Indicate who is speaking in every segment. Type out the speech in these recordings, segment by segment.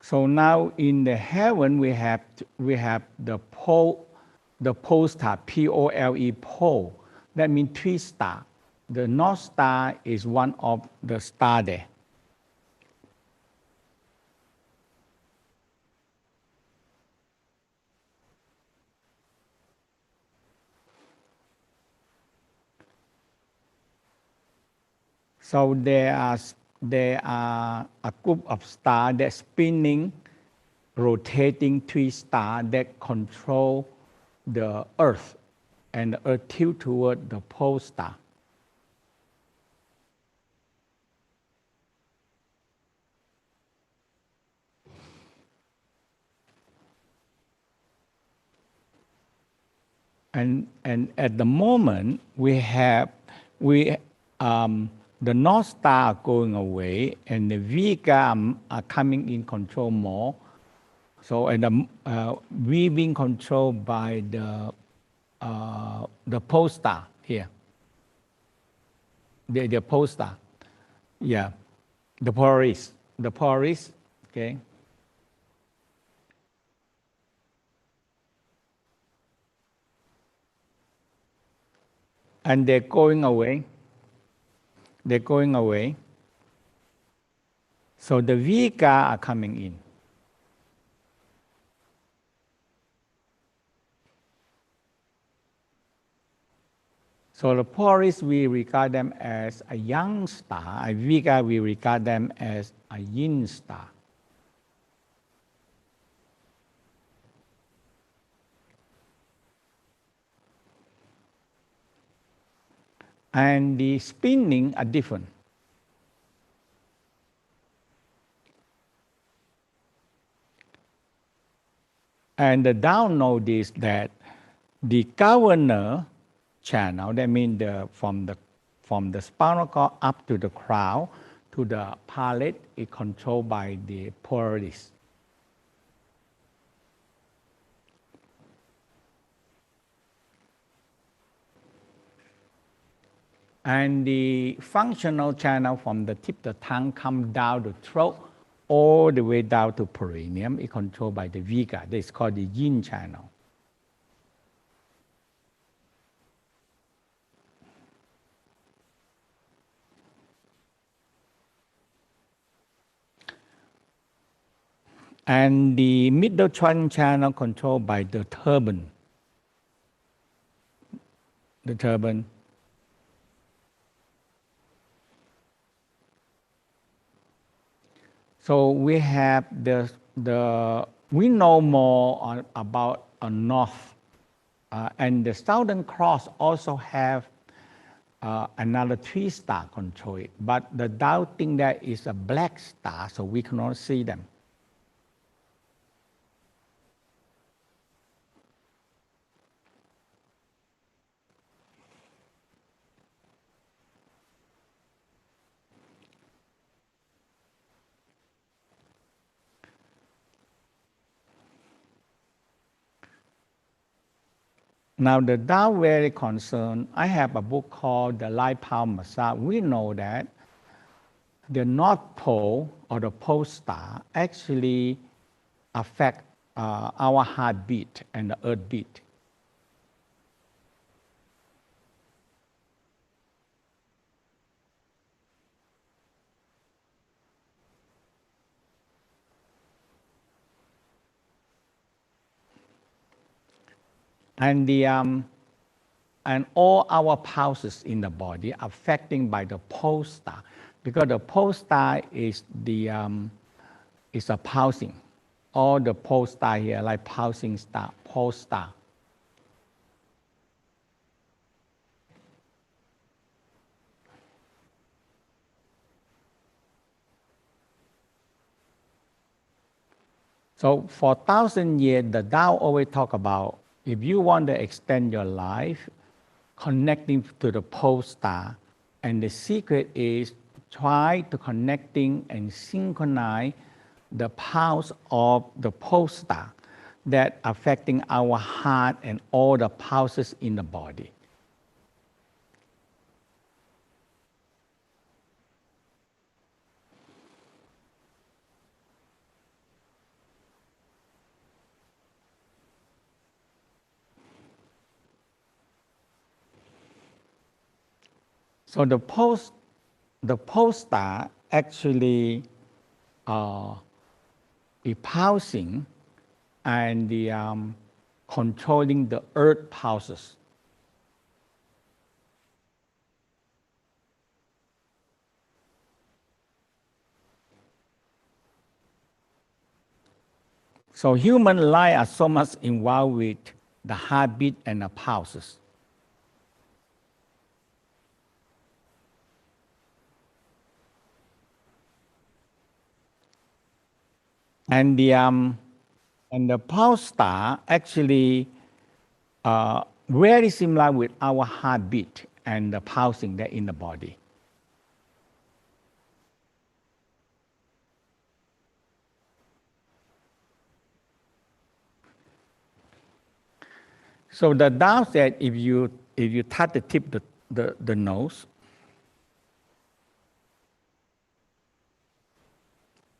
Speaker 1: So now in the heaven we have the pole star, Pole, pole. That means 3 stars. The North Star is one of the stars there. So there are a group of stars that spinning, rotating 3 stars that control the Earth, and the Earth tilt toward the pole star. And at the moment the North Star are going away, and the Vega are coming in control more. So we being controlled by the pole star here, the pole star, yeah, the Polaris, okay. And they're going away. They're going away. So the Vega are coming in. So the Polaris, we regard them as a yang star. A Vega, we regard them as a yin star. And the spinning are different. And the download is that the governor channel, that means from the spinal cord up to the crown to the palate, is controlled by the Polaris. And the functional channel from the tip of the tongue come down the throat all the way down to perineum is controlled by the Vega. This is called the yin channel. And the middle trunk channel controlled by the turban. The turban. So we have we know more about a north, and the Southern Cross also have another 3 star control it, but the doubting that is a black star, so we cannot see them. Now the Tao very concerned. I have a book called The Light Power Massage. We know that the North Pole or the pole star actually affect our heartbeat and the earth beat. And and all our pulses in the body affecting by the pole star, because the pole star is is a pulsing. All the pole star here like pulsing star, pole star. So for 1,000 years, the Tao always talk about if you want to extend your life, connecting to the pole star, and the secret is try to connecting and synchronize the pulse of the pole star that affecting our heart and all the pulses in the body. So the pole star actually is pulsing and controlling the earth pulses. So human life are so much involved with the heartbeat and the pulses. And the pulse star actually very similar with our heartbeat and the pulsing that in the body. So the downside, if you touch the tip the nose,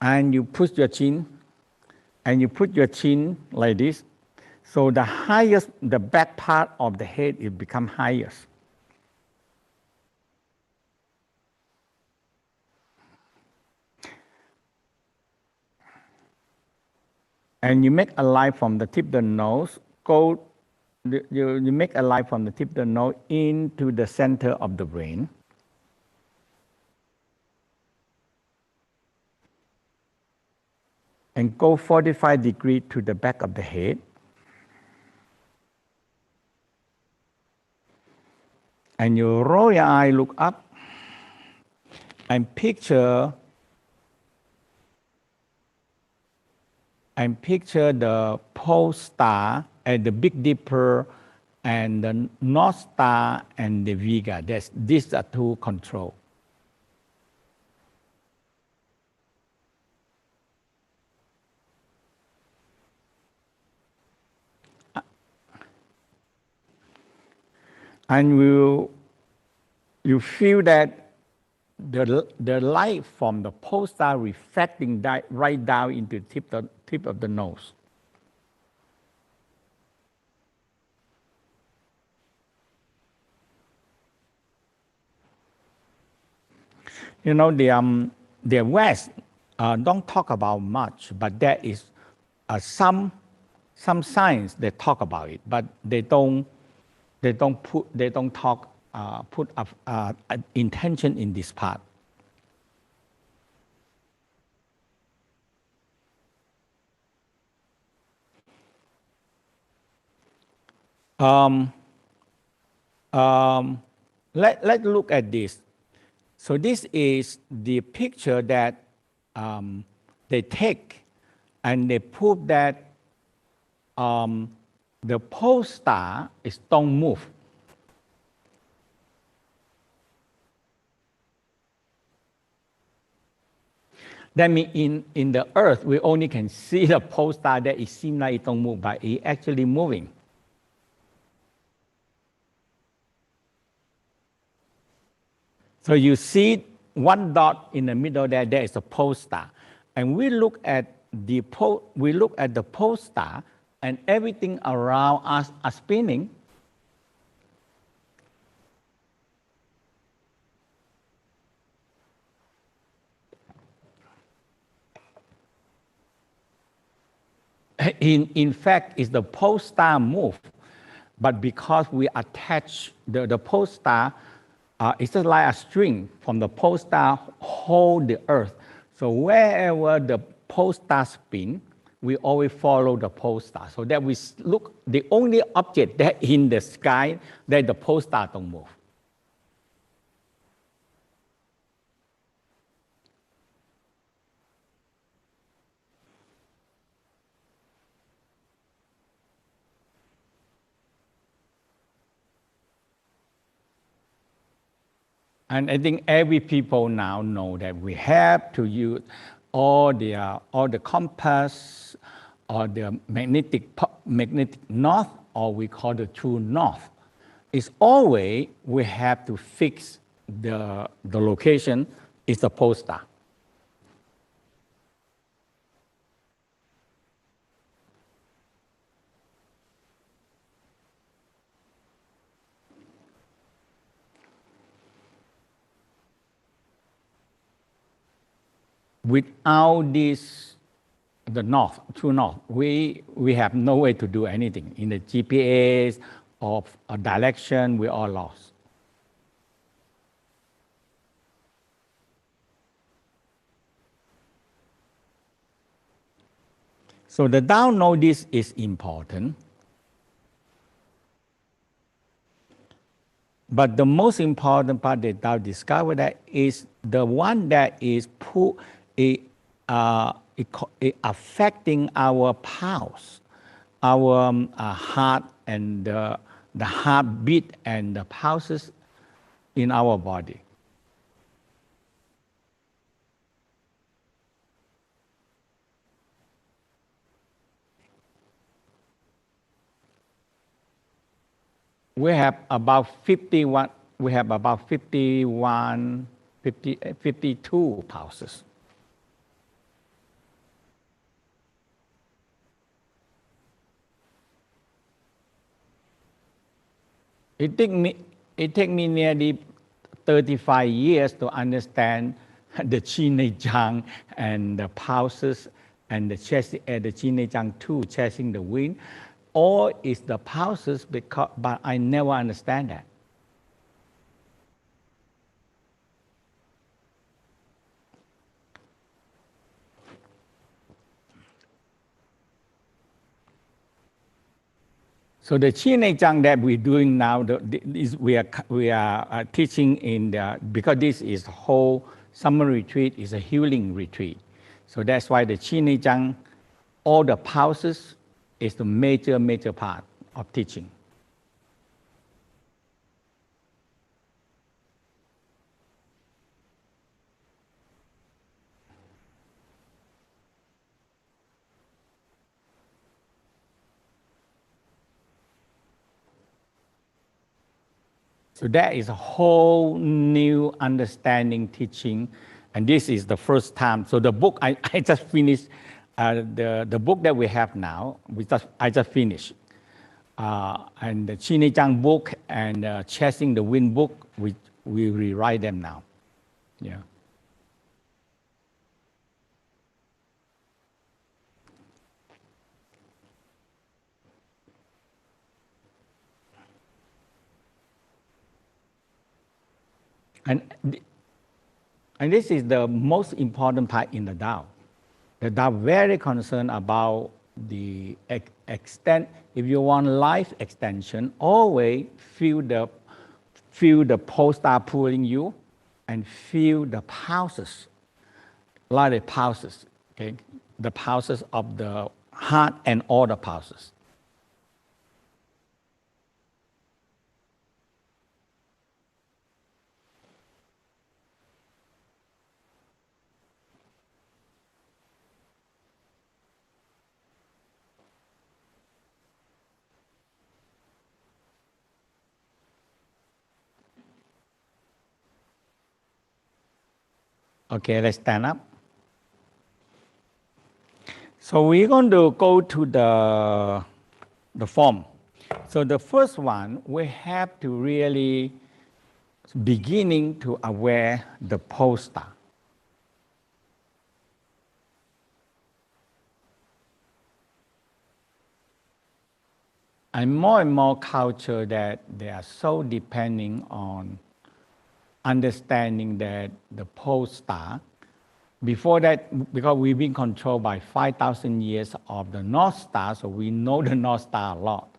Speaker 1: and you push your chin, and you put your chin like this, so the back part of the head it become highest. And you make a line from the tip of the nose, you make a line from the tip of the nose into the center of the brain. And go 45 degrees to the back of the head. And you roll your eye, look up, and picture the pole star and the Big Dipper and the North Star and the Vega. These are two control. And you feel that the light from the pole star reflecting right down into the tip of the nose. You know, the West don't talk about much, but there is some science that talk about it, but they don't talk put intention in this part. Let's look at this. So this is the picture that they take, and they prove that the pole star don't move. That means in the Earth, we only can see the pole star that it seems like it don't move, but it actually moving. So you see one dot in the middle there is a pole star. And we look at the pole star, and everything around us are spinning. In fact, it's the pole star move, but because we attach the pole star, it's just like a string from the pole star hold the Earth. So wherever the pole star spin, we always follow the pole star. So that we look the only object that in the sky that the pole star don't move. And I think every people now know that we have to use all the compass or the magnetic north, or we call the true north. It's always we have to fix the location is the pole star. without this, the north, true north, we have no way to do anything. In the GPS or a direction, we're all lost. So the Tao know this is important. But the most important part that Tao discovered that is the one that is affecting our pulse, our heart and the heartbeat and the pulses in our body. We have about 51, we have about 51, 50, 52 pulses. It take me nearly 35 years to understand the Qi Nei Chang and the pulses and the Qi Nei Chang 2, chasing the wind. All is the pulses, but I never understand that. So the Qi Nei Chang that we're doing now, we are teaching in the, because this is whole summer retreat, is a healing retreat. So that's why the Qi Nei Chang, all the pulses is the major part of teaching. So that is a whole new understanding teaching, and this is the first time. So the book I just finished, the book that we have now, I just finished, and the Qi Nei Chang book and Chasing the Wind book, we rewrite them now. Yeah. And this is the most important part in the Tao. The Tao very concerned about the extent. If you want life extension, always feel the pole star pulling you, and feel the pulses, like the pulses, okay, the pulses of the heart and all the pulses. Okay, let's stand up. So we're going to go to the form. So the first one, we have to really beginning to aware the pole star. And more culture that they are so depending on understanding that the pole star. Before that, because we've been controlled by 5,000 years of the North Star, so we know the North Star a lot.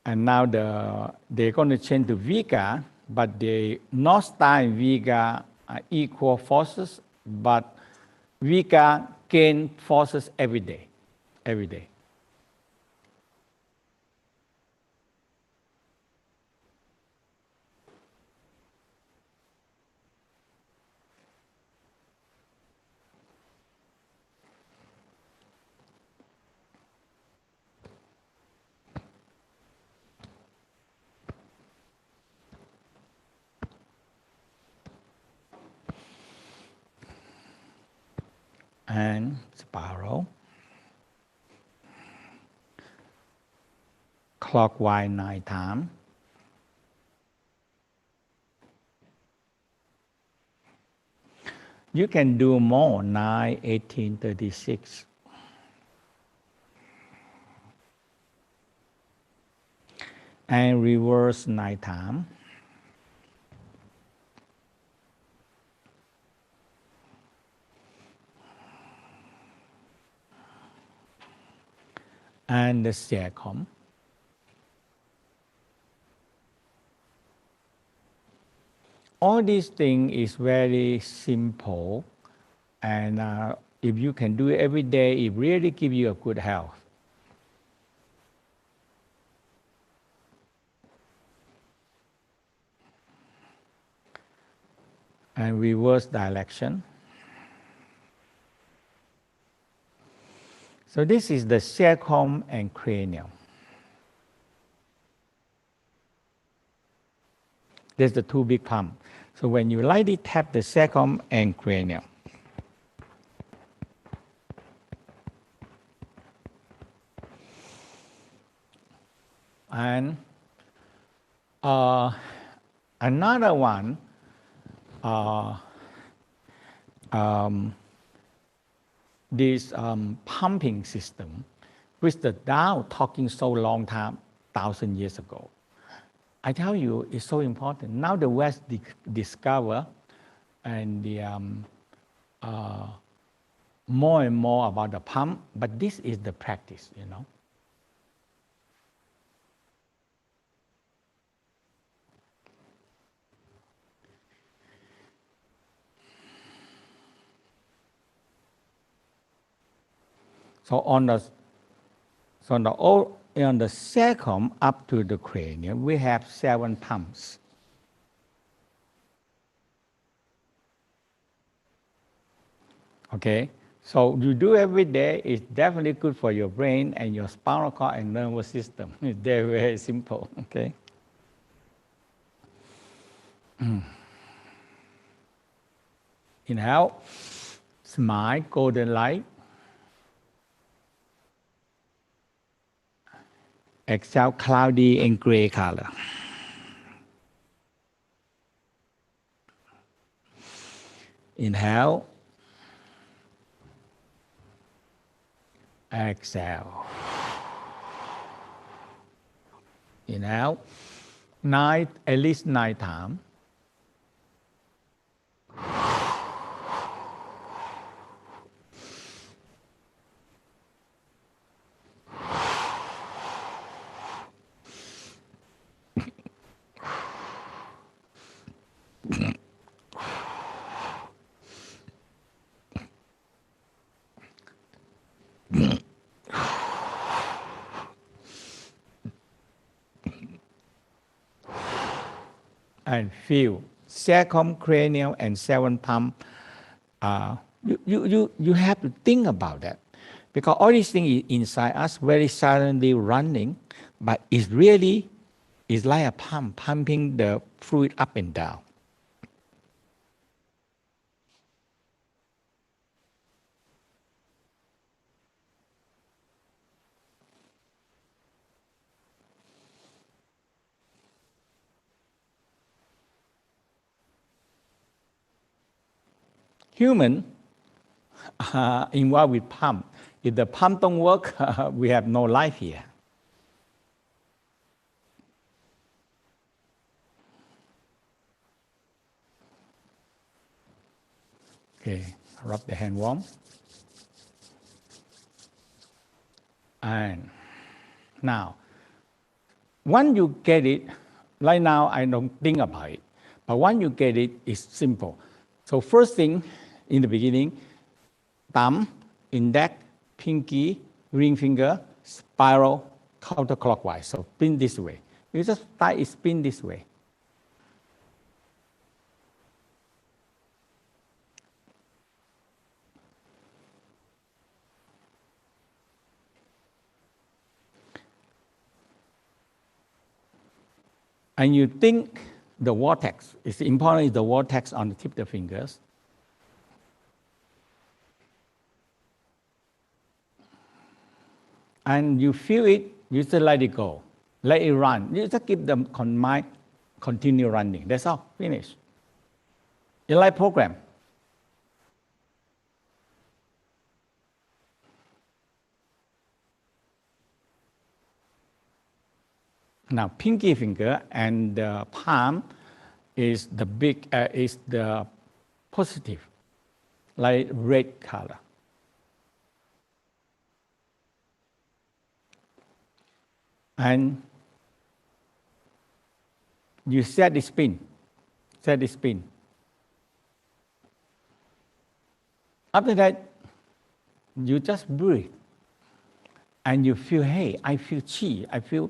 Speaker 1: And now they're going to change to Vega, but the North Star and Vega are equal forces, but Vega gain forces every day, every day. And spiral, clockwise 9 times. You can do more, 9, 18, 36. And reverse 9 times. And the second. All these things is very simple, and if you can do it every day, it really gives you a good health. And reverse direction. So this is the sacrum and cranium. There's the two big palms. So when you lightly tap the sacrum and cranium, and another one, this pumping system, which the Tao talking so long time, 1,000 years ago. I tell you, it's so important. Now the West discover and the more and more about the pump, but this is the practice, you know. So on the sacrum up to the cranium, we have 7 pumps. Okay, so you do every day. It's definitely good for your brain and your spinal cord and nervous system. It's very, very simple. Okay. Inhale, smile, golden light. Exhale, cloudy and gray color. Inhale. Exhale. Inhale. At least 9 times. And feel sacrum, cranium, and 7 pump. You have to think about that, because all these things is inside us, very silently running, but it's really is like a pump pumping the fluid up and down. Human involved with pump. If the pump don't work, we have no life here. Okay, rub the hand warm. And now, once you get it, right now I don't think about it, but once you get it, it's simple. So first thing in the beginning, thumb, index, pinky, ring finger, spiral, counterclockwise. So spin this way. You just start spin this way. And you think the vortex. It's important is the vortex on the tip of the fingers. And you feel it, you just let it go. Let it run. You just keep the mind continue running. That's all. Finish. You like program. Now, pinky finger and the palm is the positive, like red color. And you set the spin. After that, you just breathe, and you feel, hey, I feel chi, I feel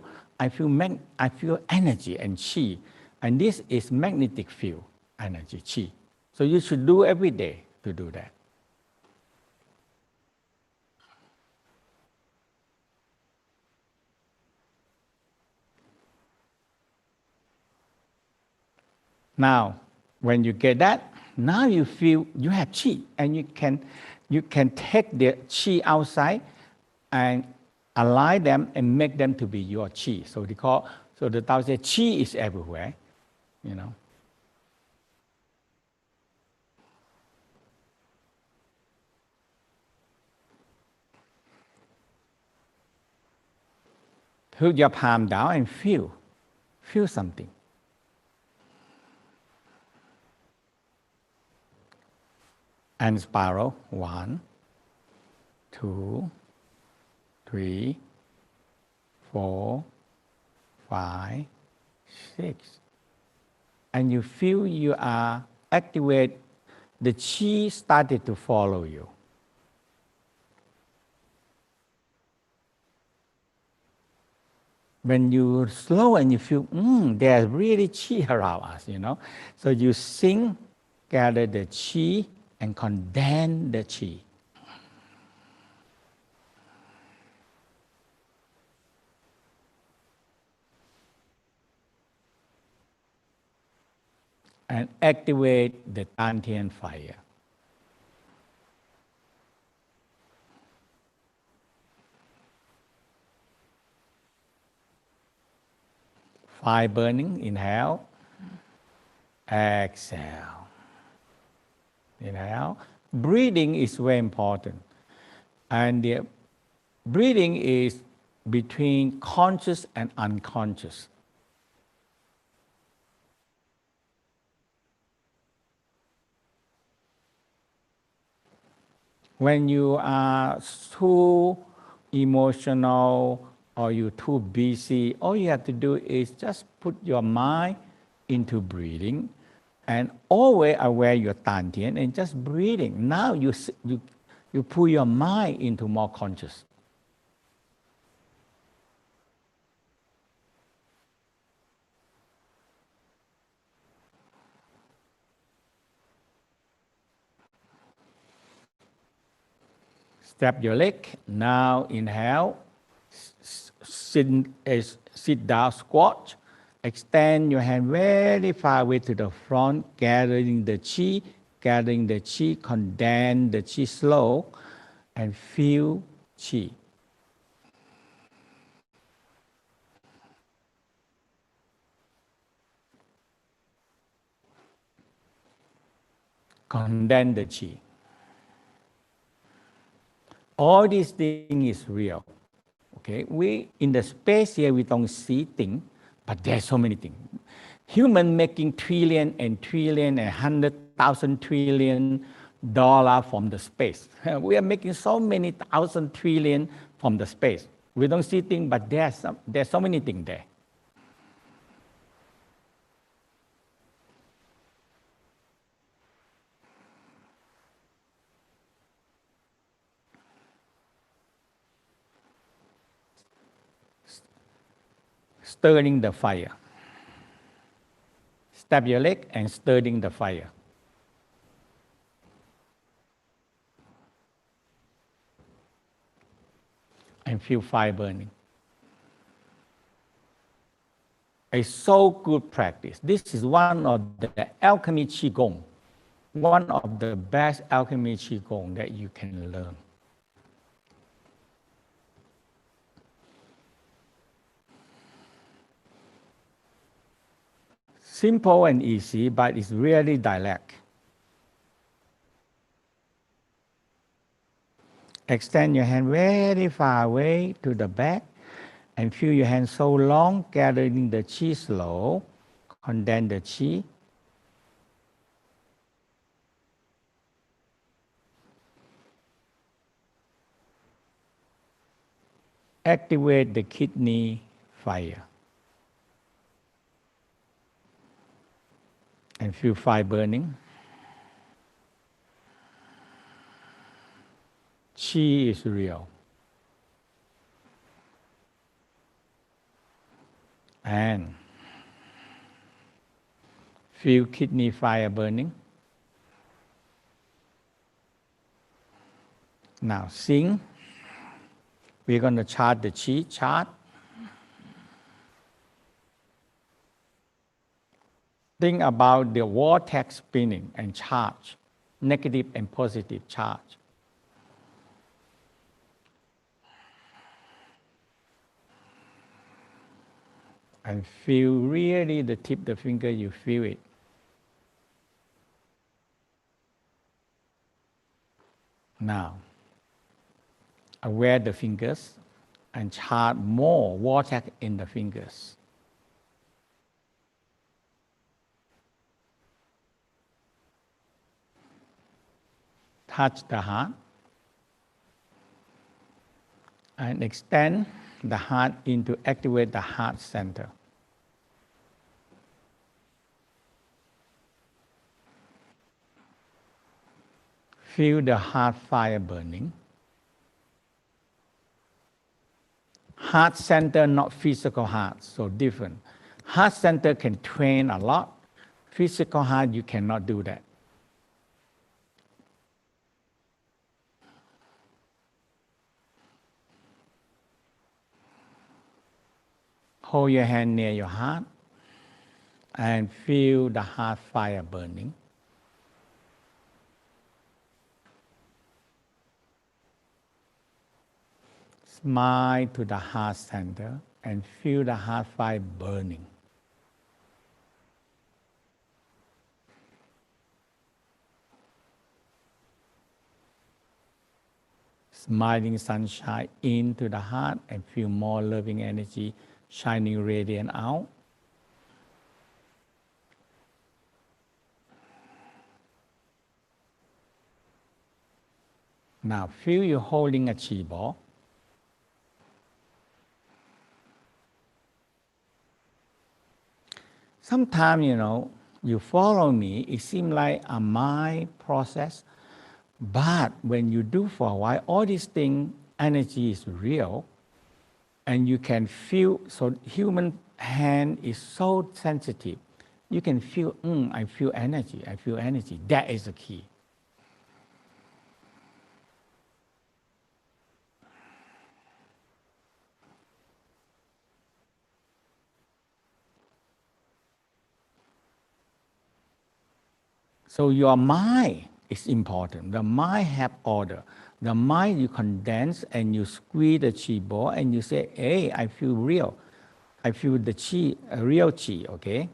Speaker 1: energy and chi, and this is magnetic field energy, chi. So you should do every day to do that. Now, when you get that, now you feel you have chi, and you can take the chi outside and align them and make them to be your chi. So the Tao says chi is everywhere, you know. Put your palm down and feel something. And spiral, 1, 2, 3, 4, 5, 6. And you feel you are activate, the chi started to follow you. When you slow and you feel, there's really chi around us, you know. So you sing, gather the chi and condense the chi. And activate the Dantian fire. Fire burning, inhale, exhale. Inhale. Breathing is very important. And the breathing is between conscious and unconscious. When you are too emotional or you're too busy, all you have to do is just put your mind into breathing and always aware your Dantian and just breathing. Now you put your mind into more conscious. Step your leg. Now inhale. Sit down, squat. Extend your hand very far away to the front, gathering the chi, condense the chi slow, and feel chi. Condense the chi. All these things is real. Okay, we in the space here we don't see things, but there's so many things. Human making trillion and 100,000 trillion dollar from the space. We are making so many thousand trillion from the space. We don't see things, but there's so many things there. Stirring the fire. Step your leg and stirring the fire. And feel fire burning. A so good practice. This is one of the alchemy qigong, one of the best alchemy qigong that you can learn. Simple and easy, but it's really direct. Extend your hand very far away to the back And feel your hand so long, gathering the chi slow, condense the chi. Activate the kidney fire. And feel fire burning. Chi is real. And feel kidney fire burning. Now sing. We're going to chart the chi chart. Think about the vortex spinning and charge, negative and positive charge. And feel really the tip of the finger, you feel it. Now, aware the fingers and chart more vortex in the fingers. Touch the heart and extend the heart into activate the heart center. Feel the heart fire burning. Heart center, not physical heart, so different. Heart center can train a lot. Physical heart, you cannot do that. Hold your hand near your heart and feel the heart fire burning. Smile to the heart center and feel the heart fire burning. Smiling sunshine into the heart and feel more loving energy shining radiant out. Now feel you holding a chi ball. Sometimes, you follow me, it seems like a mind process, but when you do for a while, all these things, energy is real, and you can feel, so human hand is so sensitive. You can feel, I feel energy, I feel energy. That is the key. So your mind is important. The mind have order. The mind you condense and you squeeze the chi ball and you say, hey, I feel real. I feel the chi, real chi, okay?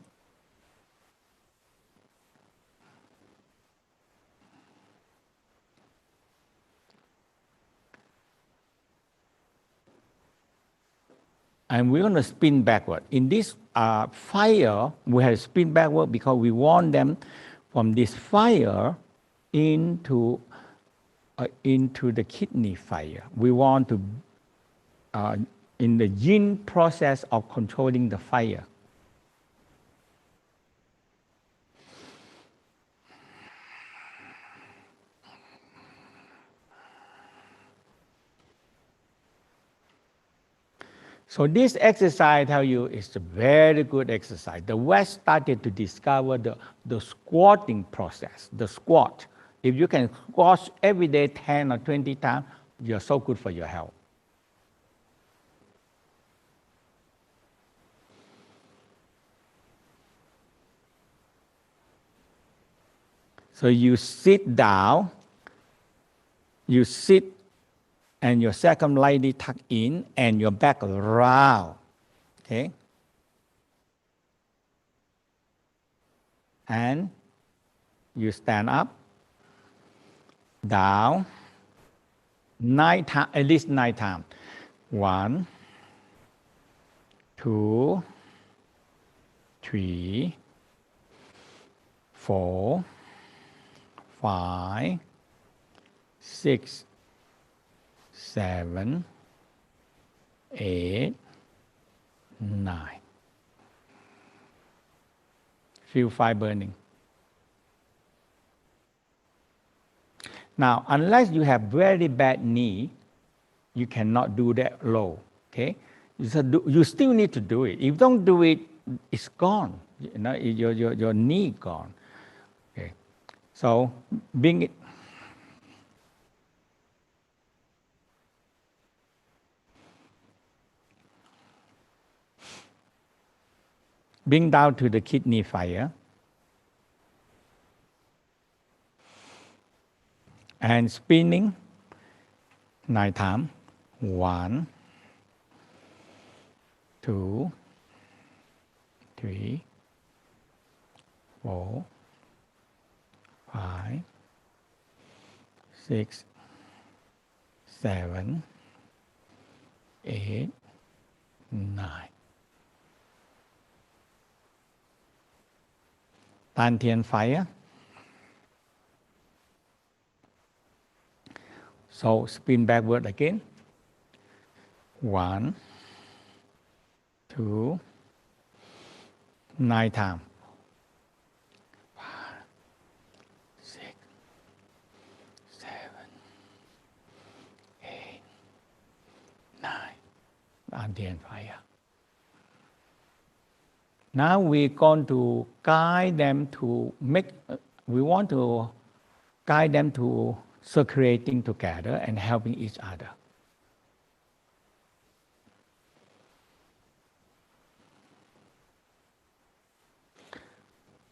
Speaker 1: And we're going to spin backward. In this fire, we have to spin backward because we want them from this fire into the kidney fire. We want to, in the yin process of controlling the fire. So this exercise, I tell you, is a very good exercise. The West started to discover the squatting process, the squat. If you can squat every day 10 or 20 times, you're so good for your health. So you sit down, you sit, and your sacrum lightly tuck in, and your back round, okay? And you stand up, down, 9 times, at least 9 times. 1, 2, 3, 4, 5, 6, 7, 8, 9. Feel fire burning. Now, unless you have very bad knee, you cannot do that low. Okay, you still need to do it. If you don't do it, it's gone. You know, your knee gone. Okay, so bring down to the kidney fire. And spinning 9 times. 1, 2, 3, 4, 5, 6, 7, 8, 9. Tan Tien fire. So spin backward again. 1, 2, 9 times. 5, 6, 7, 8, 9. Tan Tien fire. Now we're going to guide them to we want to guide them to circulating together and helping each other.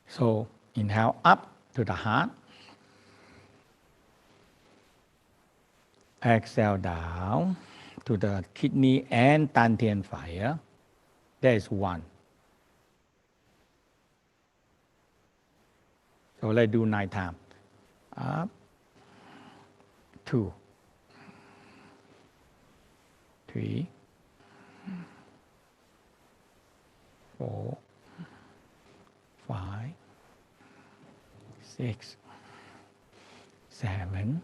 Speaker 1: So inhale up to the heart. Exhale down to the kidney and Tan Tien fire. There is 1. So let's do 9 times. Up, 2, 3, 4, 5, 6, 7,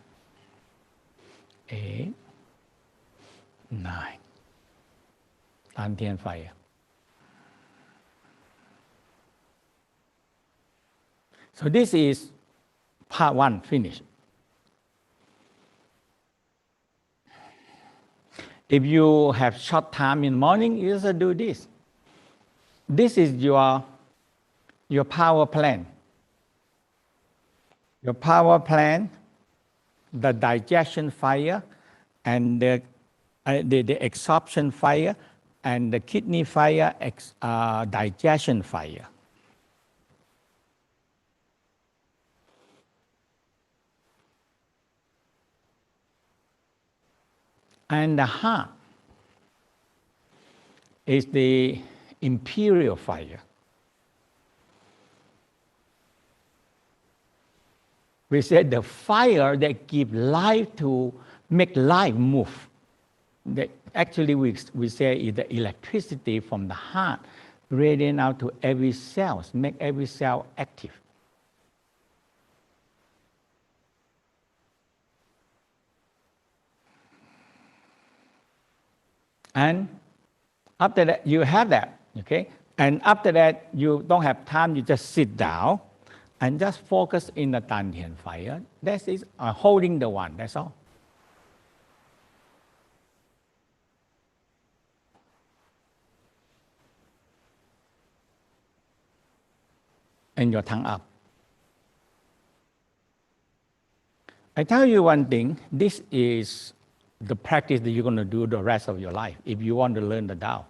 Speaker 1: 8, 9. Tan Tien fire. So this is part 1 finished. If you have short time in the morning, you just do this. This is your power plant. Your power plant, the digestion fire, and the absorption fire, and the kidney fire, digestion fire. And the heart is the imperial fire. We said the fire that gives life to make life move. Actually, we say is the electricity from the heart radiating out to every cell, make every cell active. And after that, you have that, okay? And after that, you don't have time, you just sit down and just focus in the Tan Tien fire. That is holding the 1, that's all. And your tongue up. I tell you one thing, this is the practice that you're going to do the rest of your life if you want to learn the Tao.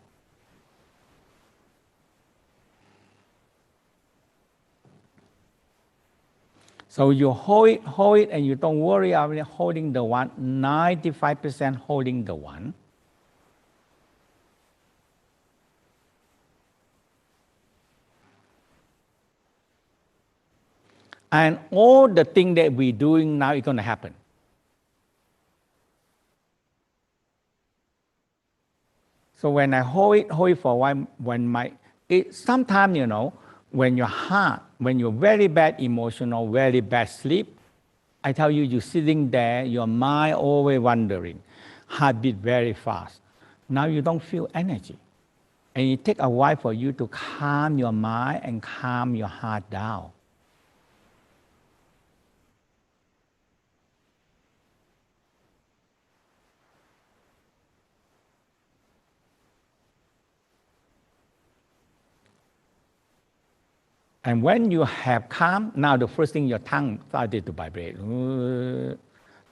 Speaker 1: So you hold it, and you don't worry about holding the 1, 95% holding the 1. And all the things that we're doing now is going to happen. So when I hold it for a while, sometimes, when your heart, when you're very bad emotional, very bad sleep, I tell you, you're sitting there, your mind always wandering, heartbeat very fast. Now you don't feel energy. And it takes a while for you to calm your mind and calm your heart down. And when you have calm, now the first thing your tongue started to vibrate,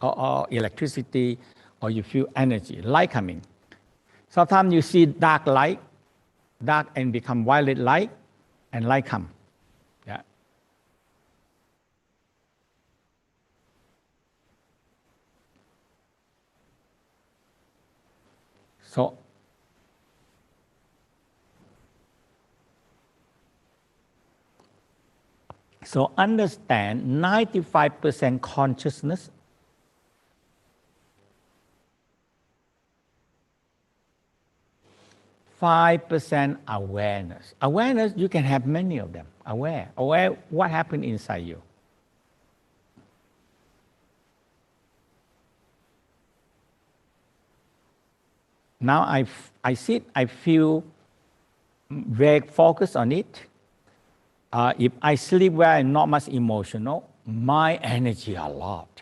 Speaker 1: or electricity, or you feel energy, light coming. Sometimes you see dark light, dark and become violet light, and light come. Yeah. So understand 95% consciousness, 5% awareness. Awareness, you can have many of them. Aware what happened inside you. Now I sit, I feel very focused on it. If I sleep well and not much emotional, my energy a lot.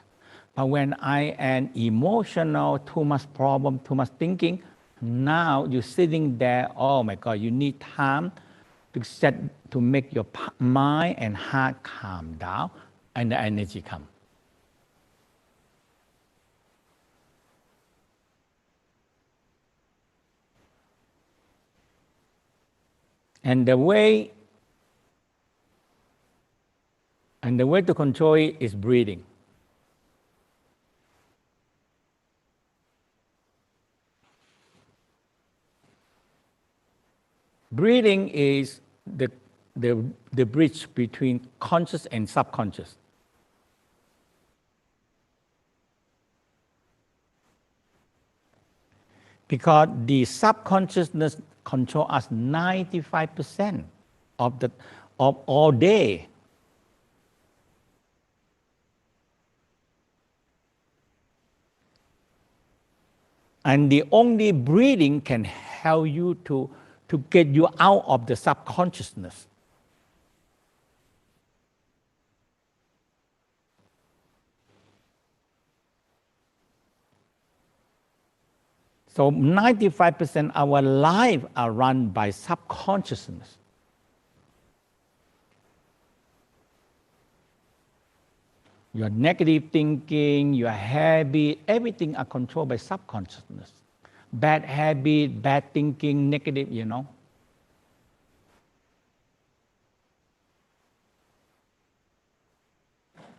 Speaker 1: But when I am emotional, too much problem, too much thinking, now you're sitting there, oh my God, you need time to make your mind and heart calm down and the energy come. And the way to control it is breathing. Breathing is the bridge between conscious and subconscious. Because the subconsciousness control us 95% of all day. And the only breathing can help you to get you out of the subconsciousness. So 95% of our life are run by subconsciousness. Your negative thinking, your habit, everything are controlled by subconsciousness. Bad habit, bad thinking, negative,